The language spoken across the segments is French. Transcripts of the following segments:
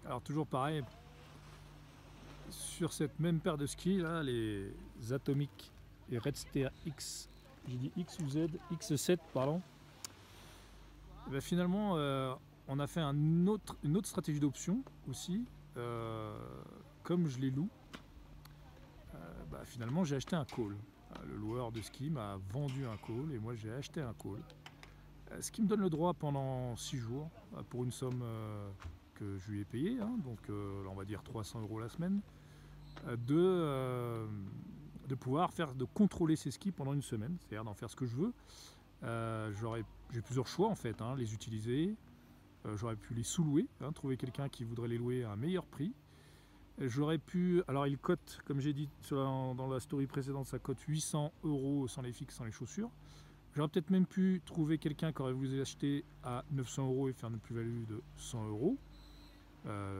Alors toujours pareil, sur cette même paire de skis là, les Atomic et Redster X, j'ai dit X ou Z, X7 pardon. Et ben finalement on a fait une autre stratégie d'option aussi, comme je les loue, finalement j'ai acheté un call. Le loueur de ski m'a vendu un call et moi j'ai acheté un call. Ce qui me donne le droit pendant 6 jours, pour une somme que je lui ai payée, hein, donc on va dire 300 € la semaine, de pouvoir de contrôler ses skis pendant une semaine, c'est-à-dire d'en faire ce que je veux. J'ai plusieurs choix en fait, hein, les utiliser, j'aurais pu les sous-louer, hein, trouver quelqu'un qui voudrait les louer à un meilleur prix. J'aurais pu, alors il cote, comme j'ai dit dans la story précédente, ça cote 800 € sans les fixes, sans les chaussures. J'aurais peut-être même pu trouver quelqu'un qui aurait voulu les acheter à 900 € et faire une plus-value de 100 €,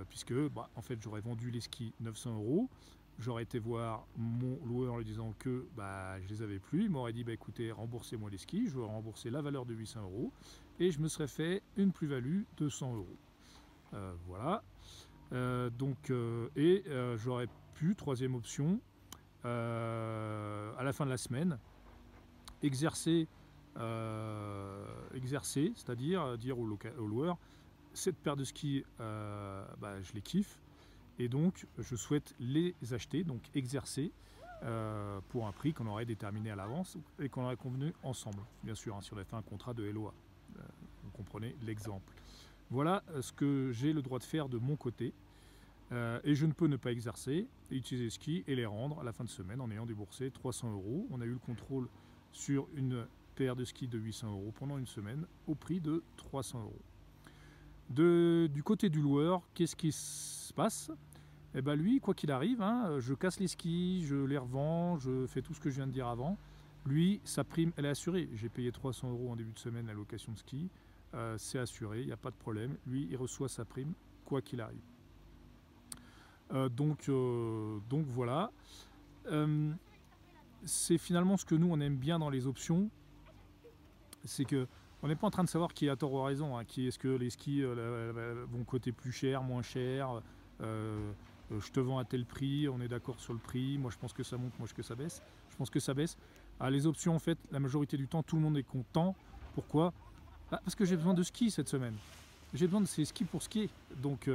puisque en fait j'aurais vendu les skis 900 €. J'aurais été voir mon loueur en lui disant que je les avais plus. Il m'aurait dit écoutez, remboursez-moi les skis. Je j'aurais remboursé la valeur de 800 € et je me serais fait une plus-value de 100 €. Voilà. J'aurais pu, troisième option, à la fin de la semaine, exercer, c'est-à-dire dire au loueur, cette paire de skis, je les kiffe et donc je souhaite les acheter, donc exercer pour un prix qu'on aurait déterminé à l'avance et qu'on aurait convenu ensemble, bien sûr, hein, si on avait fait un contrat de LOA. Vous comprenez l'exemple. Voilà ce que j'ai le droit de faire de mon côté. Et je ne peux ne pas exercer, utiliser les skis et les rendre à la fin de semaine en ayant déboursé 300 €. On a eu le contrôle sur une paire de skis de 800 € pendant une semaine au prix de 300 €. Du côté du loueur, qu'est-ce qui se passe? Eh ben lui, quoi qu'il arrive, hein, je casse les skis, je les revends, je fais tout ce que je viens de dire avant. Lui, sa prime, elle est assurée. J'ai payé 300 € en début de semaine la location de ski. C'est assuré, il n'y a pas de problème. Lui, il reçoit sa prime, quoi qu'il arrive. Donc voilà. C'est finalement ce que nous, on aime bien dans les options. C'est que on n'est pas en train de savoir qui a tort ou raison, hein, est-ce que les skis vont coûter plus cher, moins cher, je te vends à tel prix, on est d'accord sur le prix, moi je pense que ça monte, moi que ça baisse, je pense que ça baisse. Les options, en fait, la majorité du temps, tout le monde est content. Pourquoi? Parce que j'ai besoin de ski cette semaine. J'ai besoin de ces skis pour skier. Donc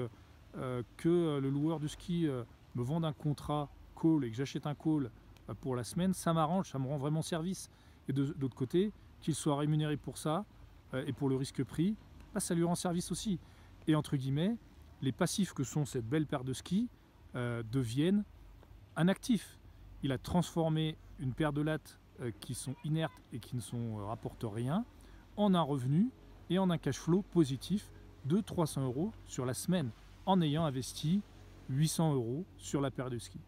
que le loueur de ski me vende un contrat call et que j'achète un call pour la semaine, ça m'arrange, ça me rend vraiment service. Et de l'autre côté, qu'il soit rémunéré pour ça et pour le risque prix, ça lui rend service aussi. Et entre guillemets, les passifs que sont cette belle paire de skis deviennent un actif. Il a transformé une paire de lattes qui sont inertes et qui ne rapportent rien en un revenu et en un cash flow positif de 300 € sur la semaine en ayant investi 800 € sur la paire de skis.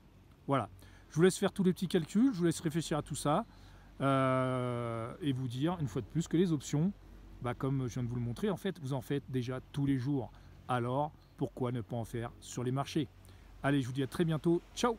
Voilà, je vous laisse faire tous les petits calculs, je vous laisse réfléchir à tout ça et vous dire une fois de plus que les options, comme je viens de vous le montrer, en fait, vous en faites déjà tous les jours. Alors, pourquoi ne pas en faire sur les marchés? Allez, je vous dis à très bientôt, ciao!